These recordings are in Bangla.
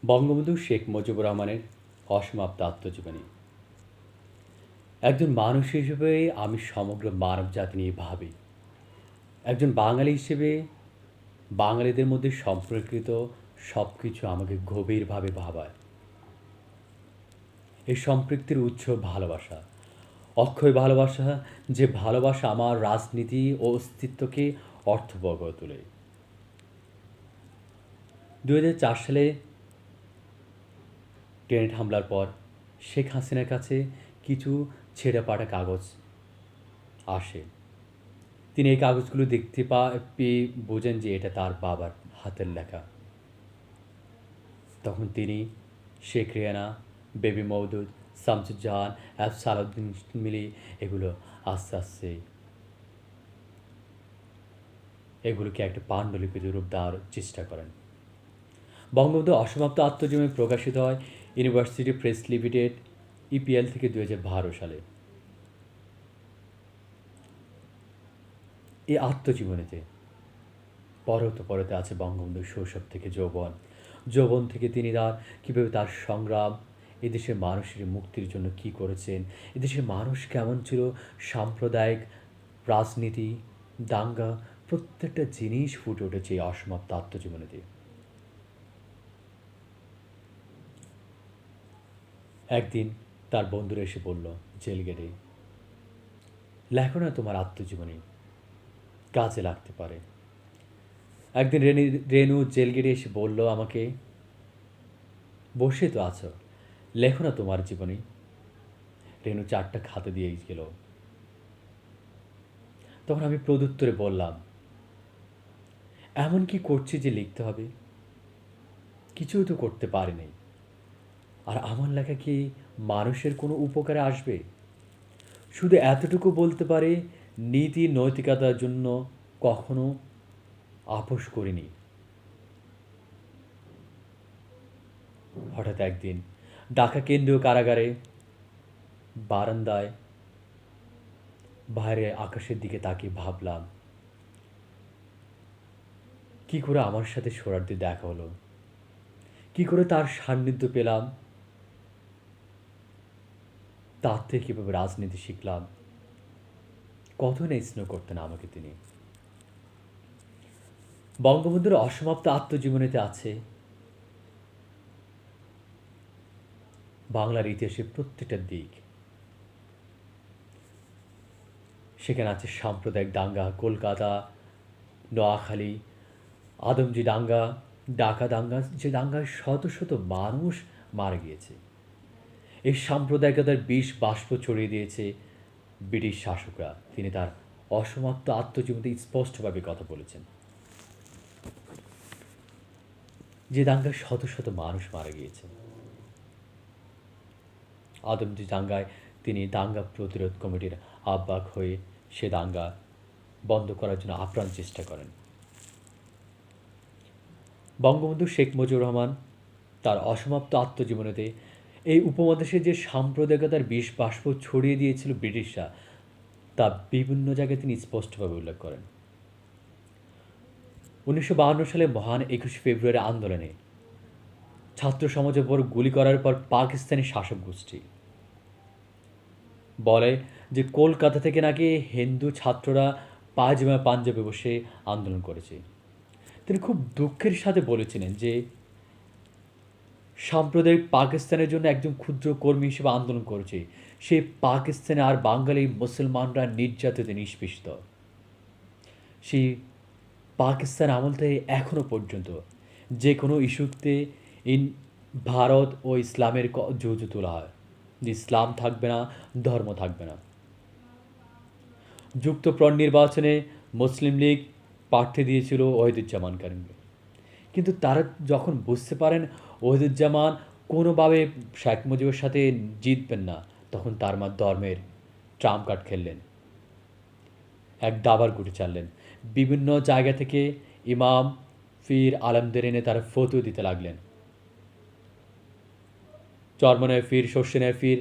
বঙ্গবন্ধু শেখ মুজিবুর রহমানের অসমাপ্ত আত্মজীবনী। একজন মানুষ হিসেবে আমি সমগ্র মানবজাতি নিয়ে ভাবি। একজন বাঙালি হিসেবে বাঙালিদের মধ্যে সম্পর্কিত সব কিছু আমাকে গভীরভাবে ভাবায়। এই সম্পৃক্তির উৎস ভালোবাসা, অক্ষয় ভালোবাসা, যে ভালোবাসা আমার রাজনীতি ও অস্তিত্বকে অর্থবহ করে তোলে। 2004 সালে গ্রেনেড হামলার পর শেখ হাসিনার কাছে কিছু ছেঁড়াপাটা কাগজ আসে। তিনি এই কাগজগুলো দেখতে পেয়ে বোঝেন যে এটা তার বাবার হাতের লেখা। তখন তিনি, শেখ রেহানা, বেবি মওদুদ, শামসুজ্জামান, সালাউদ্দিন মিলি এগুলো আস্তে আস্তে এগুলোকে একটা পাণ্ডুলিপিতে রূপ দেওয়ার চেষ্টা করেন। বঙ্গবন্ধু অসমাপ্ত আত্মজীবনী প্রকাশিত হয় ইউনিভার্সিটি প্রেস লিমিটেড ইপিএল থেকে 2012 সালে। এই আত্মজীবনীতে পরতে পরতে আছে বঙ্গবন্ধুর শৈশব থেকে যৌবন, যৌবন থেকে তিনি কীভাবে তার সংগ্রাম, এদেশের মানুষের মুক্তির জন্য কী করেছেন, এদেশের মানুষ কেমন ছিল, সাম্প্রদায়িক রাজনীতি, দাঙ্গা, প্রত্যেকটা জিনিস ফুটে উঠেছে এই অসমাপ্ত আত্মজীবনীতে। একদিন তার বন্ধুরা এসে বলল জেল গেটে, লেখো না তোমার আত্মজীবনী, কাজে লাগতে পারে। একদিন রেনু জেল গেটে এসে বলল আমাকে, বসে তো আছো, লেখো না তোমার জীবনী। রেনু 4টা খাতা দিয়ে গেল। তখন আমি প্রদুত্তরে বললাম, এমন কি করছি যে লিখতে হবে? কিছুই তো করতে পারিনি। আর আমার লেখা কি মানুষের কোনো উপকারে আসবে? শুধু এতটুকু বলতে পারে, নীতি নৈতিকতার জন্য কখনো আপোস করিনি। হঠাৎ একদিন ঢাকা কেন্দ্রীয় কারাগারে বারান্দায় বাইরে আকাশের দিকে তাকিয়ে ভাবলাম, কি করে আমার সাথে সোহরাওয়ার্দীর দেখা হলো, কি করে তার সান্নিধ্য পেলাম, তার থেকে কীভাবে রাজনীতি শিখলাম, কত না স্নেহ করতেন আমাকে তিনি। বঙ্গবন্ধুর অসমাপ্ত আত্মজীবনীতে আছে বাংলার ইতিহাসের প্রত্যেকটা দিক। সেখানে আছে সাম্প্রদায়িক দাঙ্গা, কলকাতা, নোয়াখালী, আদমজী দাঙ্গা, ডাকা দাঙ্গা, যে দাঙ্গায় শত শত মানুষ মারা গিয়েছে। এই সাম্প্রদায়িকতার বিষ বাষ্প ছড়িয়ে দিয়েছে ব্রিটিশ শাসকরা। তিনি তার অসমাপ্ত আত্মজীবনীতে স্পষ্টভাবে কথা বলেছেন যে দাঙ্গায় শত শত মানুষ মারা গিয়েছে। আদমজী দাঙ্গায় তিনি দাঙ্গা প্রতিরোধ কমিটির আহ্বায়ক হয়ে সে দাঙ্গা বন্ধ করার জন্য আপ্রাণ চেষ্টা করেন। বঙ্গবন্ধু শেখ মুজিবুর রহমান তার অসমাপ্ত আত্মজীবনীতে এই উপমহাদেশে যে সাম্প্রদায়িকতার বিষ বাষ্প ছড়িয়ে দিয়েছিল ব্রিটিশরা, তা বিভিন্ন জায়গায় তিনি স্পষ্টভাবে উল্লেখ করেন। 1952 সালে মহান 21 ফেব্রুয়ারি আন্দোলনে ছাত্র সমাজের উপর গুলি করার পর পাকিস্তানি শাসক গোষ্ঠী বলে যে কলকাতা থেকে নাকি হিন্দু ছাত্ররা পায়জামা পাঞ্জাবে বসে আন্দোলন করেছে। তিনি খুব দুঃখের সাথে বলেছিলেন যে সাম্প্রদায়িক পাকিস্তানের জন্য একজন ক্ষুদ্র কর্মী হিসেবে আন্দোলন করেছে, সে পাকিস্তানে আর বাঙালি মুসলমানরা নির্যাতিত নিষ্পেষিত। সেই পাকিস্তান আমল থেকে এখনও পর্যন্ত যে কোনো ইস্যুতে ভারত ও ইসলামের যুদ্ধ তোলা হয়, যে ইসলাম থাকবে না, ধর্ম থাকবে না। যুক্তফ্রন্ট নির্বাচনে মুসলিম লীগ প্রার্থী দিয়েছিল ওহিদুজ্জামান কারিমকে, কিন্তু তারা যখন বুঝতে পারেন ওহিদুজ্জামান কোনোভাবে শেখ মুজিবের সাথে জিতবেন না, তখন তার ধর্মের ট্রাম্প কার্ড খেললেন, এক দাবার গুটি চাললেন। বিভিন্ন জায়গা থেকে ইমাম, ফির, আলমদের এনে তারা ফতোয়া দিতে লাগলেন। চরমনায় ফির, শস্যনায় ফির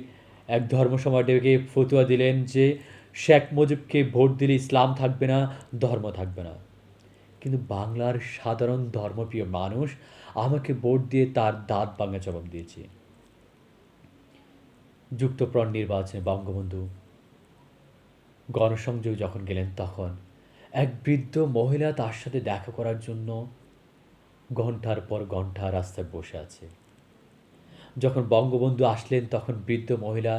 এক ধর্মসভা ডেকে ফতোয়া দিলেন যে শেখ মুজিবকে ভোট দিলে ইসলাম থাকবে না, ধর্ম থাকবে না। কিন্তু বাংলার সাধারণ ধর্মপ্রিয় মানুষ আমাকে ভোট দিয়ে তার দাঁত ভাঙা জবাব দিয়েছে। যুক্তফ্রন্ট নির্বাচনে বঙ্গবন্ধু গণসংযোগ যখন গেলেন তখন এক বৃদ্ধ মহিলা তার সাথে দেখা করার জন্য ঘণ্টার পর ঘণ্টা রাস্তায় বসে আছে। যখন বঙ্গবন্ধু আসলেন তখন বৃদ্ধ মহিলা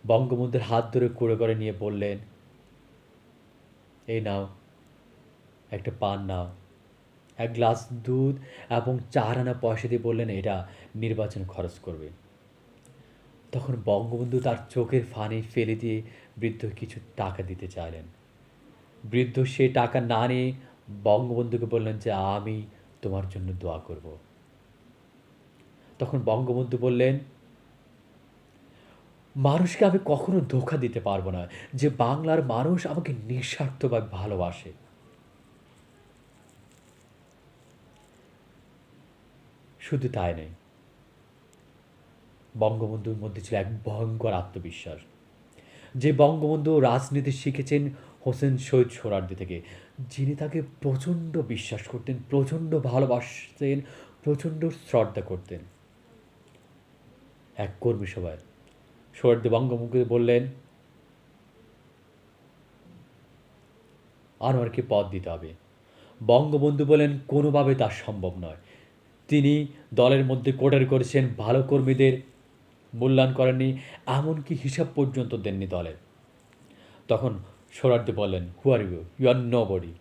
বঙ্গবন্ধুর হাত ধরে কুঁড়ে করে নিয়ে বললেন, এই নাও, একটা পান নাও, এক গ্লাস দুধ এবং 4 আনা পয়সা দিয়ে বললেন, এটা নির্বাচনে খরচ করবে। তখন বঙ্গবন্ধু তার চোখের ফানি ফেলে দিয়ে বৃদ্ধ কিছু টাকা দিতে চাইলেন। বৃদ্ধ সে টাকা না নিয়ে বঙ্গবন্ধুকে বললেন যে, আমি তোমার জন্য দোয়া করব। তখন বঙ্গবন্ধু বললেন, মানুষকে আমি কখনো ধোঁকা দিতে পারবো না যে বাংলার মানুষ আমাকে নিঃস্বার্থভাবে ভালোবাসে। শুধু তাই নয়, বঙ্গবন্ধুর মধ্যে ছিল এক ভয়ঙ্কর আত্মবিশ্বাস। যে বঙ্গবন্ধু রাজনীতি শিখেছেন হোসেন শহীদ সোহরাওয়ার্দী থেকে, যিনি তাকে প্রচণ্ড বিশ্বাস করতেন, প্রচণ্ড ভালোবাসতেন, প্রচণ্ড শ্রদ্ধা করতেন। এক কর্মী সভায় সোহরাওয়ার্দী বঙ্গবন্ধুকে বললেন, আনোয়ারকে পদ দিতে হবে। বঙ্গবন্ধু বলেন, কোনোভাবে তা সম্ভব নয়। তিনি দলের মধ্যে কোটারি করেছেন, ভালো কর্মীদের মূল্যায়ন করেননি, এমনকি হিসাব পর্যন্ত দেননি দলের। তখন সোহরাওয়ার্দী বললেন, who are you? You are nobody.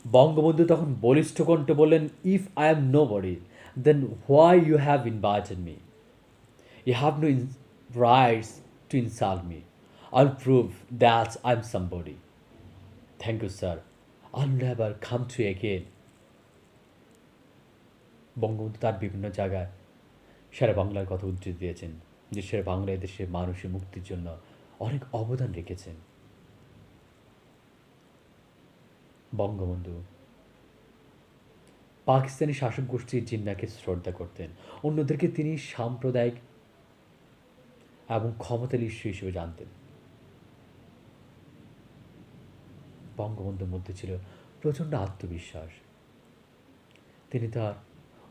Bangabandhu তখন বলিষ্ঠ কণ্ঠে বললেন, if I am nobody, then why you have invited me? You have no rights to insult me. I will prove that I am somebody. Thank you sir, I will never come to again. Bangabandhu তার বিভিন্ন জায়গায় শেরে বাংলার কথা উদ্ধৃতি দিয়েছেন, যে শেরে বাংলা এদেশের মানুষের মুক্তির জন্য অনেক অবদান রেখেছেন। বঙ্গবন্ধু পাকিস্তানি শাসক গোষ্ঠী জিন্নাকে শ্রদ্ধা করতেন, অন্যদেরকে তিনি সাম্প্রদায়িক এবং ক্ষমতার ইস্যু হিসেবে জানতেন। বঙ্গবন্ধুর মধ্যে ছিল প্রচণ্ড আত্মবিশ্বাস। তিনি তার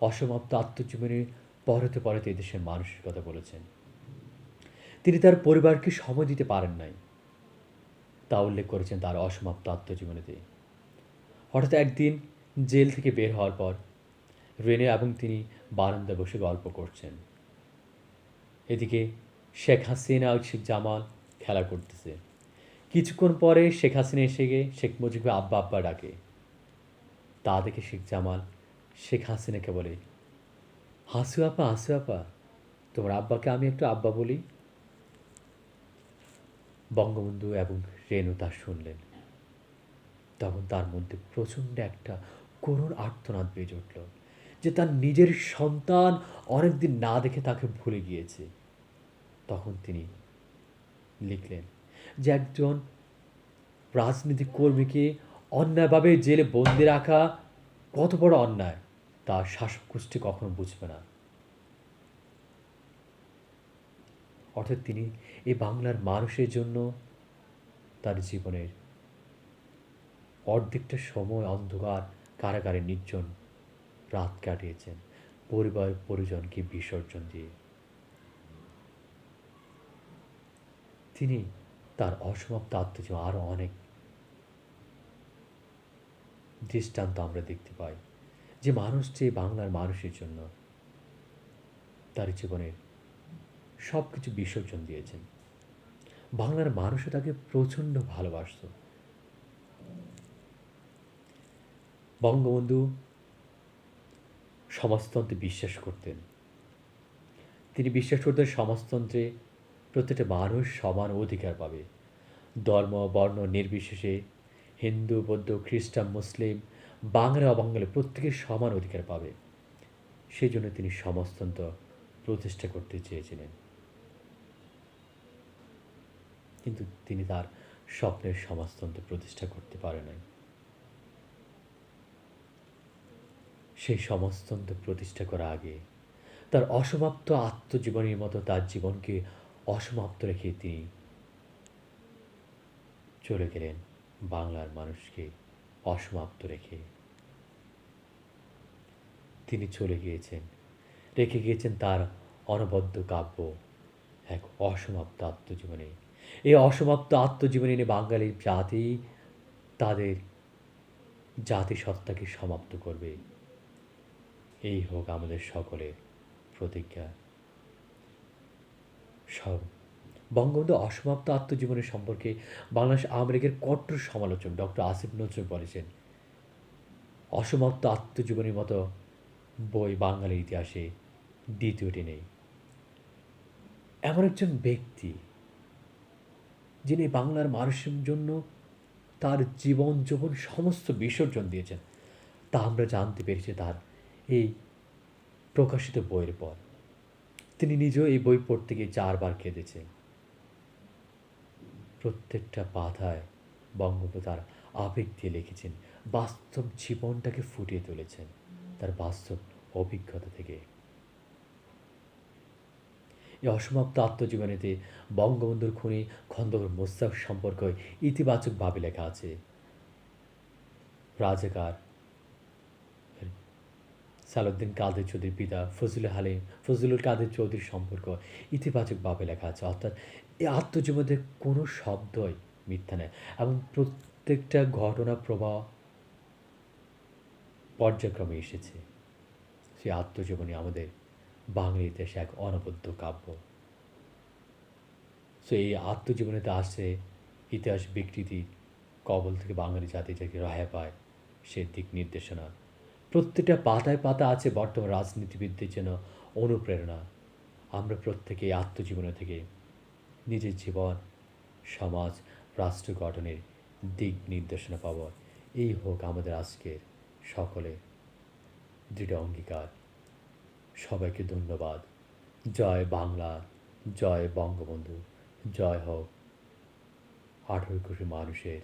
অসমাপ্ত আত্মজীবনী পড়তে পড়তে এদেশের মানুষের কথা বলেছেন। তিনি তার পরিবারকে সময় দিতে পারেন নাই, তা উল্লেখ করেছেন তার অসমাপ্ত আত্মজীবনীতে। হঠাৎ একদিন জেল থেকে বের হওয়ার পর রেনে এবং তিনি বারান্দায় বসে গল্প করছেন। এদিকে শেখ হাসিনা আর শেখ জামাল খেলা করতেছে। কিছুক্ষণ পরে শেখ হাসিনা এসে গিয়ে শেখ মুজিবকে আব্বা আব্বা ডাকে। তা দেখে শেখ জামাল শেখ হাসিনাকে বলে, হাসু আপা, হাসু আপা, তোমার আব্বাকে আমি একটু আব্বা বলি। বঙ্গবন্ধু এবং রেনু তা শুনলেন। তখন তার মধ্যে প্রচণ্ড একটা করুণ আর্তনাদ বেজে উঠল, যে তার নিজের সন্তান অনেকদিন না দেখে তাকে ভুলে গিয়েছে। তখন তিনি লিখলেন যে একজন রাজনৈতিক কর্মীকে অন্যায়ভাবে জেলে বন্দি রাখা কত বড় অন্যায়, তা শাসক গোষ্ঠী কখনো বুঝবে না। অর্থাৎ তিনি এই বাংলার মানুষের জন্য তার জীবনের অর্ধেকটা সময় অন্ধকার কারাগারে নির্জন রাত কাটিয়েছেন, পরিবার পরিজনকে বিসর্জন দিয়ে। তিনি তার অসমাপ্ত আত্মজীবন আরও অনেক দৃষ্টান্ত আমরা দেখতে পাই, যে মানুষ যে বাংলার মানুষের জন্য তার জীবনের সব কিছু বিসর্জন দিয়েছেন। বাংলার মানুষও তাকে প্রচণ্ড ভালোবাসত। বঙ্গবন্ধু সমাজতন্ত্রে বিশ্বাস করতেন। তিনি বিশ্বাস করতেন সমাজতন্ত্রে প্রত্যেকটা মানুষ সমান অধিকার পাবে, ধর্ম বর্ণ নির্বিশেষে, হিন্দু বৌদ্ধ খ্রিস্টান মুসলিম বাঙালি অবাঙালি প্রত্যেকের সমান অধিকার পাবে। সেই জন্য তিনি সমাজতন্ত্র প্রতিষ্ঠা করতে চেয়েছিলেন। কিন্তু তিনি তার স্বপ্নের সমাজতন্ত্র প্রতিষ্ঠা করতে পারে নাই। সেই সমাজতন্ত্র প্রতিষ্ঠা করার আগে তার অসমাপ্ত আত্মজীবনীর মতো তার জীবনকে অসমাপ্ত রেখে তিনি চলে গেলেন বাংলার মানুষকে অসমাপ্ত রেখে। তিনি চলে গিয়েছেন, রেখে গিয়েছেন তার অনবদ্য কাব্য, এক অসমাপ্ত আত্মজীবনী। এই অসমাপ্ত আত্মজীবনী নিয়ে বাঙালি জাতি তাদের জাতিসত্তাকে সমাপ্ত করবে। এই হোক আমাদের সকলের প্রতিজ্ঞা। সব বঙ্গবন্ধু অসমাপ্ত আত্মজীবনী সম্পর্কে বাংলাদেশ আওয়ামী লীগের কট্টর সমালোচক ডক্টর আসিফ নজরুল বলেছেন, অসমাপ্ত আত্মজীবনীর মতো বই বাঙালির ইতিহাসে দ্বিতীয়টি নেই। এমন একজন ব্যক্তি যিনি বাংলার মানুষের জন্য তার জীবন যৌবন সমস্ত বিসর্জন দিয়েছেন, তা আমরা জানতে পেরেছি তার এই প্রকাশিত বইয়ের পর। তিনি নিজেও এই বই পড়তে গিয়ে 4 বার কেঁদেছেন। প্রত্যেকটা পাতায় বঙ্গবন্ধু তার আবেগ দিয়ে লিখেছেন, বাস্তব জীবনটাকে ফুটিয়ে তুলেছেন তার বাস্তব অভিজ্ঞতা থেকে। এই অসমাপ্ত আত্মজীবনীতে বঙ্গবন্ধুর খুনি খন্দকার মোশতাক সম্পর্কে ইতিবাচকভাবে লেখা আছে। রাজাকার সালাউদ্দিন কাদের চৌধুরীর পিতা ফজলুল কাদের চৌধুরী সম্পর্ক ইতিবাচকভাবে লেখা আছে। অর্থাৎ এই আত্মজীবনীতে কোনো শব্দই মিথ্যা নয় এবং প্রত্যেকটা ঘটনা প্রবাহ পর্যায়ক্রমে এসেছে। সেই আত্মজীবনী আমাদের বাংলা ইতিহাসে এক অনবদ্য কাব্য। সো এই আত্মজীবনীতে আসছে ইতিহাস বিকৃতি কবল থেকে বাঙালি জাতি যাতে রেহাই পায় সে দিক নির্দেশনা। প্রত্যেকটা পাতায় পাতা আছে বর্তমান রাজনীতিবিদদের জন্য অনুপ্রেরণা। আমরা প্রত্যেকে এই আত্মজীবনী থেকে নিজের জীবন, সমাজ, রাষ্ট্র গঠনের দিক নির্দেশনা পাব। এই হোক আমাদের আজকের সকলের দৃঢ় অঙ্গীকার। সবাইকে ধন্যবাদ। জয় বাংলা, জয় বঙ্গবন্ধু, জয় হোক 18 কোটি মানুষের